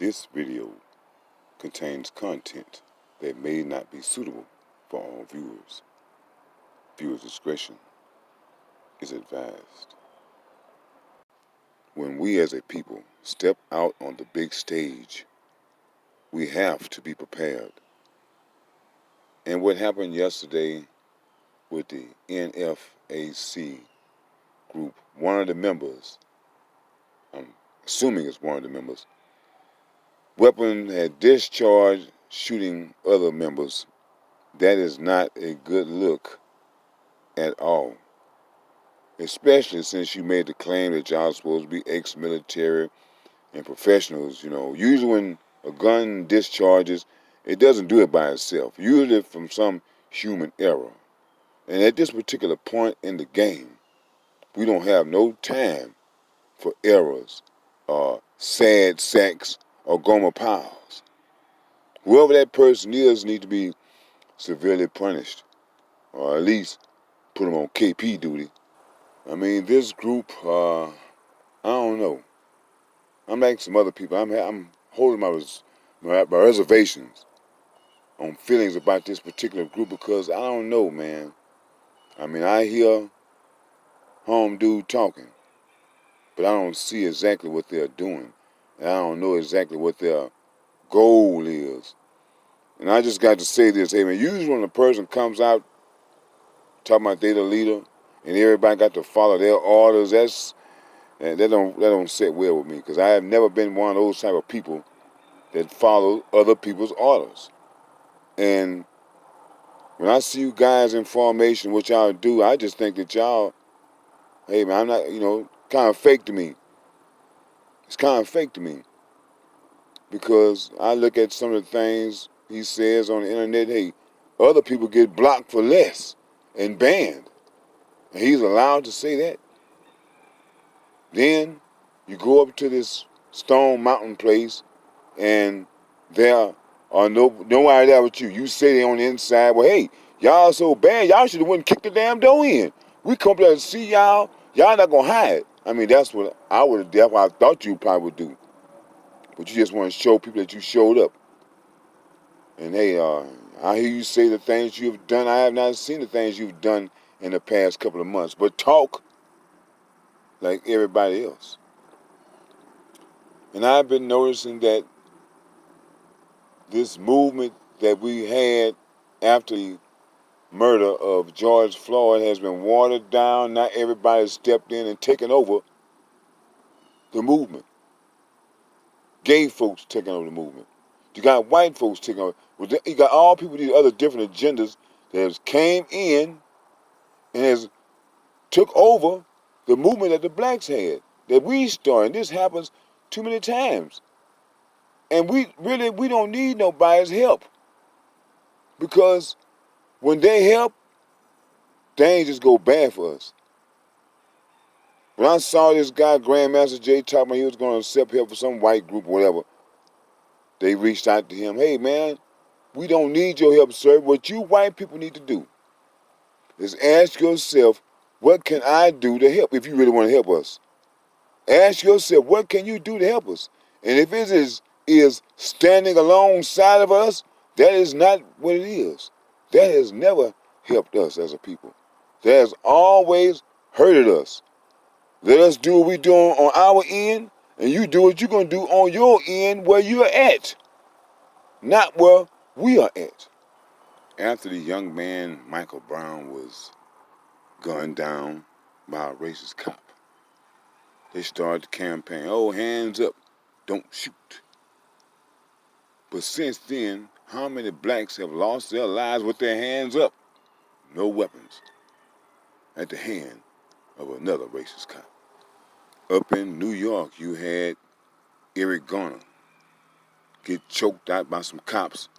This video contains content that may not be suitable for all viewers. Viewer discretion is advised. When we as a people step out on the big stage, we have to be prepared. And what happened yesterday with the NFAC group, one of the members, I'm assuming it's one of the members, weapon had discharged shooting other members. That is not a good look at all. Especially since you made the claim that y'all supposed to be ex-military and professionals. Usually when a gun discharges, it doesn't do it by itself. Usually from some human error. And at this particular point in the game, we don't have no time for errors, sad sacks, or Gomer Piles. Whoever that person is needs to be severely punished, or at least put them on KP duty. I mean, this group, I don't know. I'm like some other people. I'm holding my reservations on feelings about this particular group because I don't know, man. I mean, I hear home dude talking, but I don't see exactly what they're doing. And I don't know exactly what their goal is. And I just got to say this, hey man, usually when a person comes out talking about they the leader and everybody got to follow their orders, that don't sit well with me because I have never been one of those type of people that follow other people's orders. And when I see you guys in formation, what y'all do, I just think that y'all, hey man, I'm not, kind of fake to me. It's kind of fake to me because I look at some of the things he says on the internet. Hey, other people get blocked for less and banned, and he's allowed to say that. Then you go up to this Stone Mountain place, and there are nobody there with you. You say they on the inside. Well, hey, y'all so bad, y'all should have went and kicked the damn door in. We come there to see y'all. Y'all not gonna hide. I mean, that's what I would have. That's what I thought you probably would do. But you just want to show people that you showed up. And hey, I hear you say the things you've done. I have not seen the things you've done in the past couple of months. But talk like everybody else. And I've been noticing that this movement that we had after the murder of George Floyd has been watered down. Not everybody stepped in and taken over the movement. Gay folks taking over the movement. You got white folks taking over. You got all people with these other different agendas that has came in and has took over the movement that the blacks had, that we started. This happens too many times. And we don't need nobody's help. Because when they help, things just go bad for us. When I saw this guy, Grandmaster Jay, talking about he was going to accept help for some white group or whatever, they reached out to him. Hey, man, we don't need your help, sir. What you white people need to do is ask yourself, what can I do to help if you really want to help us? Ask yourself, what can you do to help us? And if it is standing alongside of us, that is not what it is. That has never helped us as a people. That has always hurted us. Let us do what we're doing on our end, and you do what you're going to do on your end where you're at, not where we are at. After the young man, Michael Brown, was gunned down by a racist cop, they started the campaign, oh, hands up, don't shoot. But since then, how many blacks have lost their lives with their hands up? No weapons at the hand of another racist cop. Up in New York, you had Eric Garner get choked out by some cops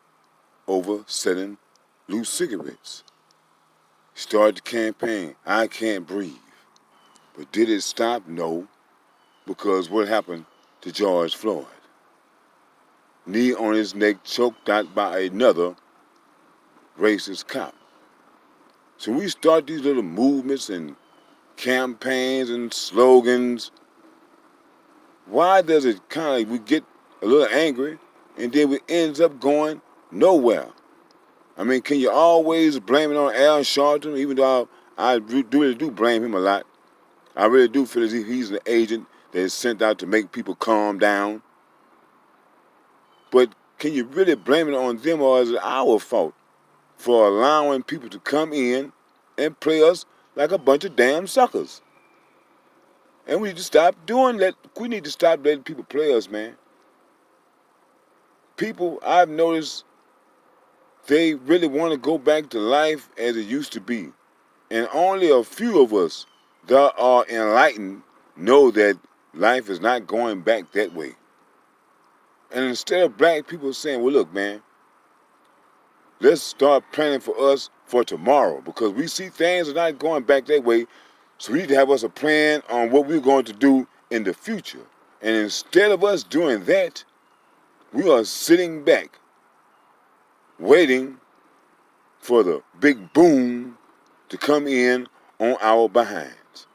over selling loose cigarettes. Started the campaign, I can't breathe. But did it stop? No, because what happened to George Floyd? Knee on his neck, choked out by another racist cop. So we start these little movements and campaigns and slogans. Why does it we get a little angry, and then it ends up going nowhere. I mean, can you always blame it on Al Sharpton, even though I really do blame him a lot? I really do feel as if he's an agent that is sent out to make people calm down. But can you really blame it on them, or is it our fault for allowing people to come in and play us like a bunch of damn suckers? And we need to stop doing that. We need to stop letting people play us, man. People, I've noticed, they really want to go back to life as it used to be. And only a few of us that are enlightened know that life is not going back that way. And instead of black people saying, well, look, man, let's start planning for us for tomorrow, because we see things are not going back that way. So we need to have us a plan on what we're going to do in the future. And instead of us doing that, we are sitting back, waiting for the big boom to come in on our behinds.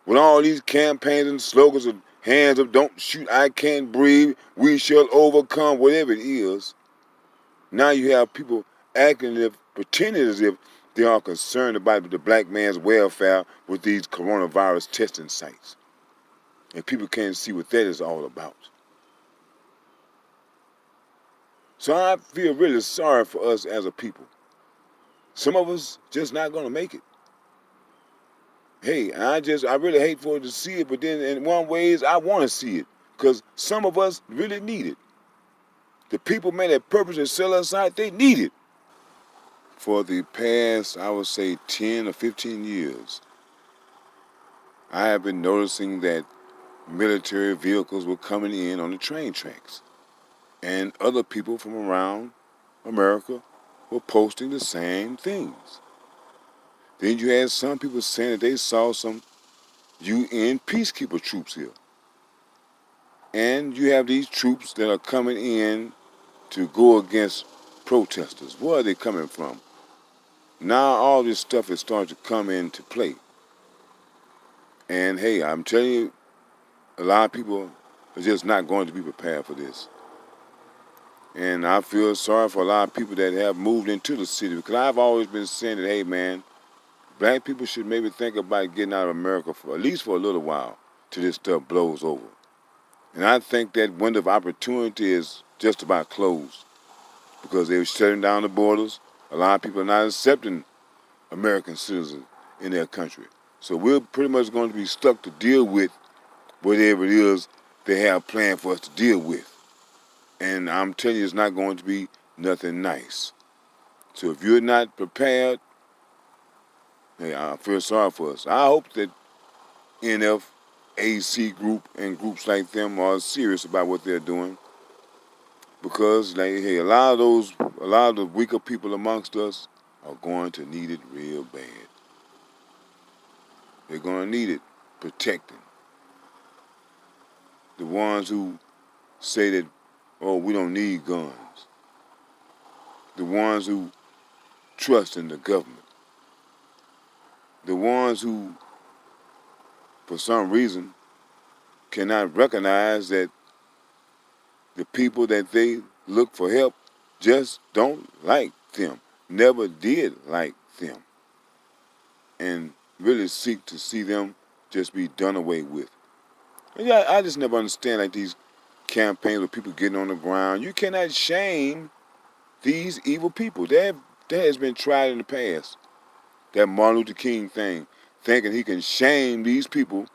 With all these campaigns and slogans of hands up, don't shoot, I can't breathe, we shall overcome, whatever it is, now you have people acting as if, pretending as if they are concerned about the black man's welfare with these coronavirus testing sites. And people can't see what that is all about. So I feel really sorry for us as a people. Some of us just not gonna make it. Hey, I really hate for it to see it, but then in one ways I want to see it, because some of us really need it. The people, man, that purposely sell us out, they need it. For the past, I would say 10 or 15 years, I have been noticing that military vehicles were coming in on the train tracks. And other people from around America were posting the same things. Then you had some people saying that they saw some UN peacekeeper troops here. And you have these troops that are coming in to go against protesters. Where are they coming from? Now all this stuff is starting to come into play. And hey, I'm telling you, a lot of people are just not going to be prepared for this. And I feel sorry for a lot of people that have moved into the city, because I've always been saying that, hey man, black people should maybe think about getting out of America for at least for a little while till this stuff blows over. And I think that window of opportunity is just about closed, because they're shutting down the borders. A lot of people are not accepting American citizens in their country. So we're pretty much going to be stuck to deal with whatever it is they have planned for us to deal with. And I'm telling you, it's not going to be nothing nice. So if you're not prepared, hey, I feel sorry for us. I hope that NFAC group and groups like them are serious about what they're doing, because like, hey, a lot of the weaker people amongst us are going to need it real bad. They're going to need it protecting. The ones who say that, oh, we don't need guns. The ones who trust in the government. The ones who, for some reason, cannot recognize that the people that they look for help just don't like them, never did like them, and really seek to see them just be done away with. And yeah, I just never understand like these campaigns with people getting on the ground. You cannot shame these evil people. That has been tried in the past. That Martin Luther King thing, thinking he can shame these people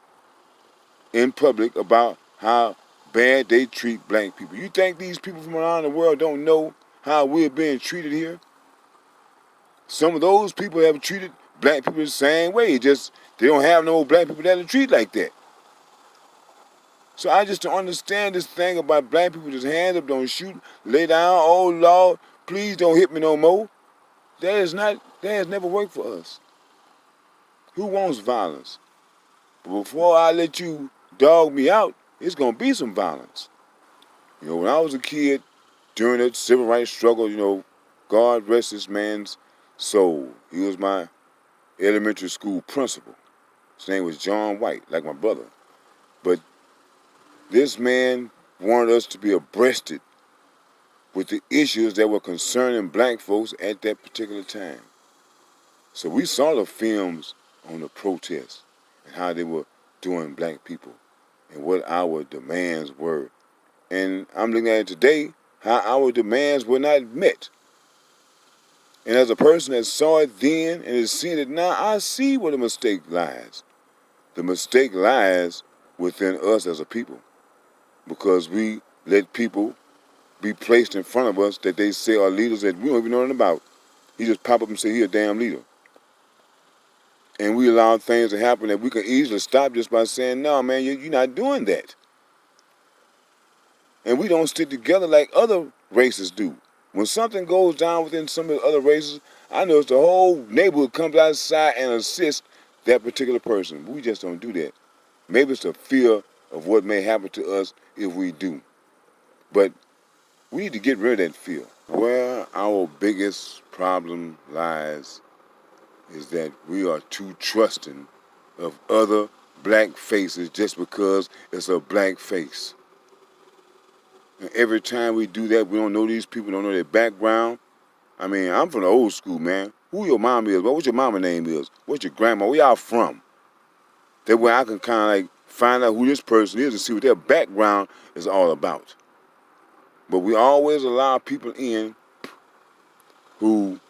in public about how bad they treat black people. You think these people from around the world don't know how we're being treated here? Some of those people have treated black people the same way. Just they don't have no black people that are treated like that. So I just don't understand this thing about black people just hands up, don't shoot, lay down, oh Lord, please don't hit me no more. That has never worked for us. Who wants violence? But before I let you dog me out, it's gonna be some violence. You know, when I was a kid, during the civil rights struggle, you know, God rest this man's soul. He was my elementary school principal. His name was John White, like my brother. But this man wanted us to be abreasted with the issues that were concerning black folks at that particular time. So we saw the films on the protests and how they were doing black people and what our demands were. And I'm looking at it today, how our demands were not met. And as a person that saw it then and is seeing it now, I see where the mistake lies. The mistake lies within us as a people, because we let people be placed in front of us that they say are leaders that we don't even know nothing about. He just pop up and say, he a damn leader. And we allow things to happen that we can easily stop just by saying, no, man, you're not doing that. And we don't stick together like other races do. When something goes down within some of the other races, I notice the whole neighborhood comes outside and assists that particular person. We just don't do that. Maybe it's a fear of what may happen to us if we do. But we need to get rid of that fear. Where our biggest problem lies is that we are too trusting of other black faces just because it's a black face. And every time we do that, we don't know these people, don't know their background. I mean, I'm from the old school, man. Who your mom is? What your mama name is? What's your grandma? Where y'all from? That way I can kind of like find out who this person is and see what their background is all about. But we always allow people in who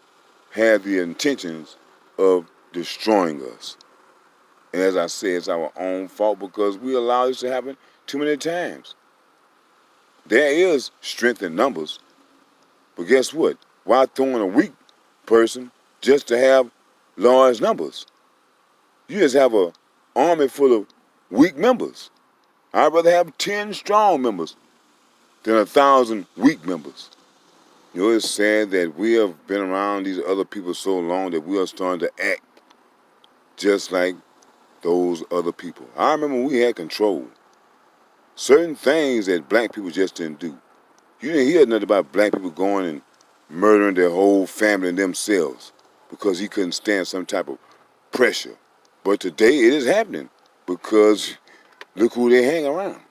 have the intentions of destroying us. And as I said, it's our own fault because we allow this to happen too many times. There is strength in numbers, but guess what? Why throwing a weak person just to have large numbers? You just have an army full of weak members. I'd rather have 10 strong members than 1,000 weak members. You know, it's sad that we have been around these other people so long that we are starting to act just like those other people. I remember when we had control. Certain things that black people just didn't do. You didn't hear nothing about black people going and murdering their whole family and themselves because he couldn't stand some type of pressure. But today it is happening because look who they hang around.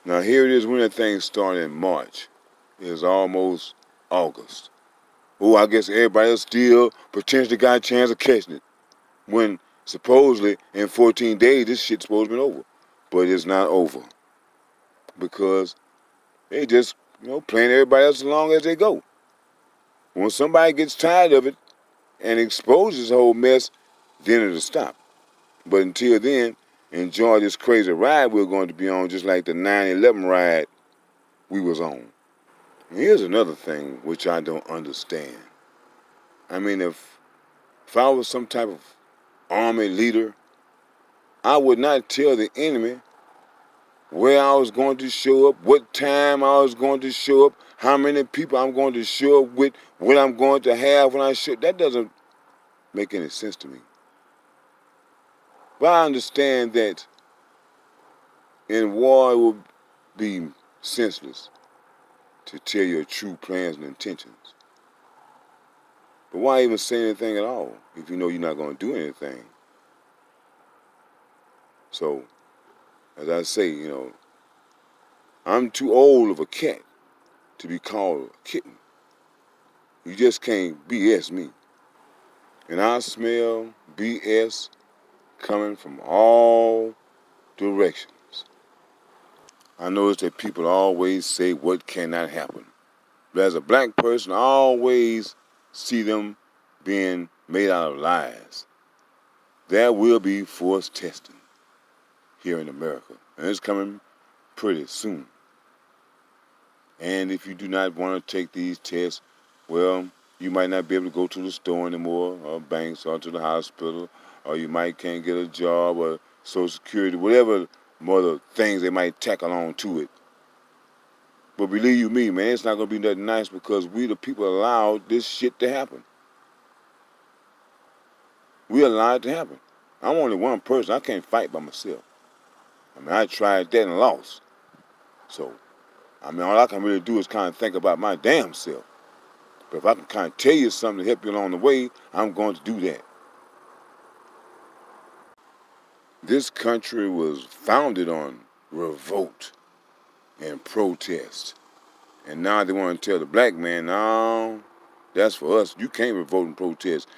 Now here it is when that thing started in March. It's almost August. Oh, I guess everybody else still potentially got a chance of catching it. When supposedly in 14 days this shit's supposed to be over. But it's not over. Because they just, playing everybody else along as they go. When somebody gets tired of it and exposes the whole mess, then it'll stop. But until then, enjoy this crazy ride we're going to be on, just like the 9/11 ride we was on. And here's another thing which I don't understand. I mean, if I was some type of army leader, I would not tell the enemy where I was going to show up, what time I was going to show up, how many people I'm going to show up with, what I'm going to have when I show up. That doesn't make any sense to me. But I understand that in war it will be senseless to tell your true plans and intentions. But why even say anything at all if you know you're not going to do anything? So, as I say, I'm too old of a cat to be called a kitten. You just can't BS me. And I smell BS coming from all directions. I notice that people always say what cannot happen. But as a black person, I always see them being made out of lies. There will be forced testing here in America. And it's coming pretty soon. And if you do not want to take these tests, well, you might not be able to go to the store anymore, or banks, or to the hospital, or you might can't get a job, or Social Security, whatever other things they might tack along to it. But believe you me, man, it's not going to be nothing nice because we the people allowed this shit to happen. We allowed it to happen. I'm only one person. I can't fight by myself. I mean, I tried that and lost. So, all I can really do is kind of think about my damn self. But if I can kind of tell you something to help you along the way, I'm going to do that. This country was founded on revolt. and protest. And now they want to tell the black man, no, that's for us. You can't revolt and protest.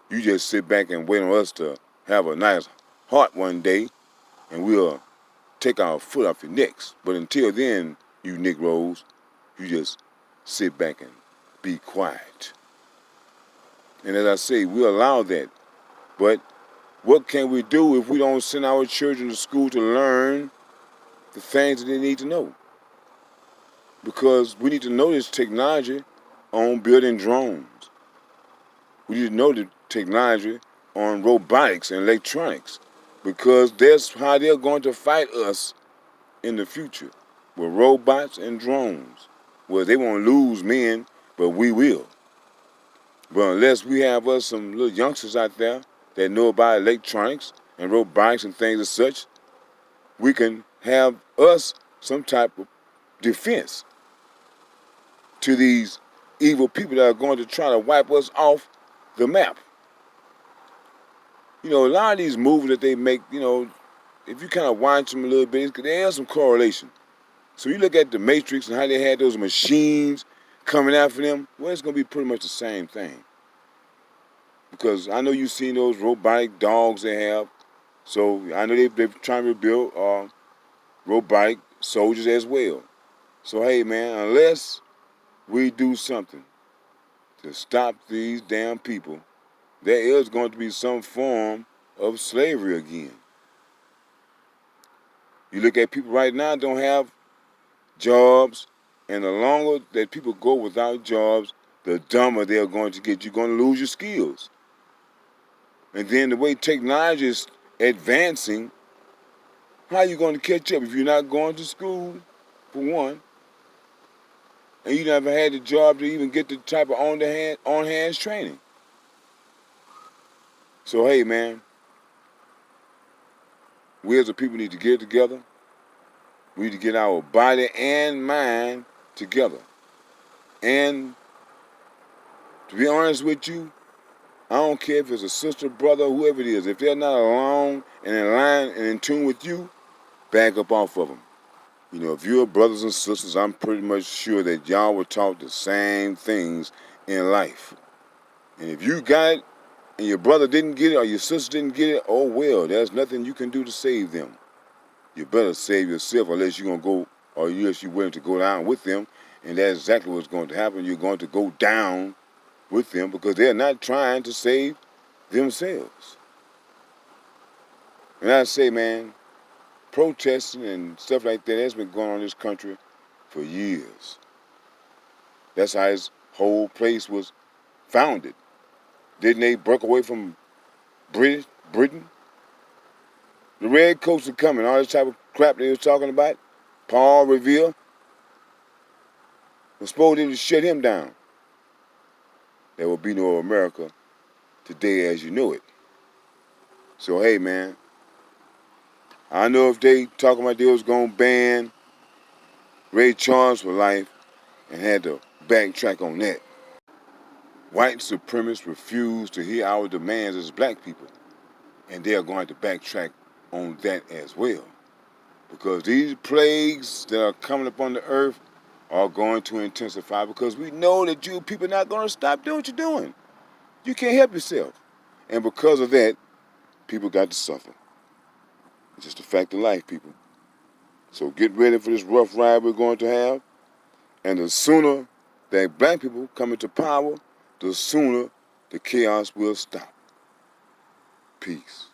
You just sit back and wait on us to have a nice heart one day, and we'll take our foot off your necks. But until then, you Negroes, you just sit back and be quiet. And as I say, we allow that. But what can we do if we don't send our children to school to learn the things that they need to know? Because we need to know this technology on building drones. We need to know the technology on robotics and electronics, because that's how they're going to fight us in the future, with robots and drones. Well, they won't lose men, but we will. But unless we have us some little youngsters out there that know about electronics and robotics and things as such, we can have us some type of defense to these evil people that are going to try to wipe us off the map. You know, a lot of these movies that they make, you know, if you kind of watch them a little bit, there's some correlation. So you look at the Matrix and how they had those machines coming after them, well, it's going to be pretty much the same thing. Because I know you've seen those robotic dogs they have. So I know they're trying to build robotic soldiers as well. So hey man, unless we do something to stop these damn people, there is going to be some form of slavery again. You look at people right now don't have jobs, and the longer that people go without jobs, the dumber they're going to get. You're going to lose your skills. And then the way technology is advancing, how are you going to catch up if you're not going to school, for one, and you never had the job to even get the type of on-hands training? So hey man, we as a people need to get together. We need to get our body and mind together. And to be honest with you, I don't care if it's a sister, brother, whoever it is. If they're not along and in line and in tune with you, back up off of them. You know, if you're brothers and sisters, I'm pretty much sure that y'all were taught the same things in life. And if you got it and your brother didn't get it or your sister didn't get it, oh well, there's nothing you can do to save them. You better save yourself unless you're going to go, or unless you're willing to go down with them. And that's exactly what's going to happen. You're going to go down with them because they're not trying to save themselves. And I say, man, protesting and stuff like that has been going on in this country for years. That's how this whole place was founded. Didn't they break away from Britain? The red coats are coming, all this type of crap they was talking about. Paul Revere was supposed to shut him down. There will be no America today as you know it. So hey man, I know if they talking about they was gonna ban Ray Charles for life and had to backtrack on that. White supremacists refuse to hear our demands as black people, and they are going to backtrack on that as well. Because these plagues that are coming upon the earth are going to intensify, because we know that you people are not going to stop doing what you're doing. You can't help yourself. And because of that, people got to suffer. It's just a fact of life, people. So get ready for this rough ride we're going to have. And the sooner that black people come into power, the sooner the chaos will stop. Peace.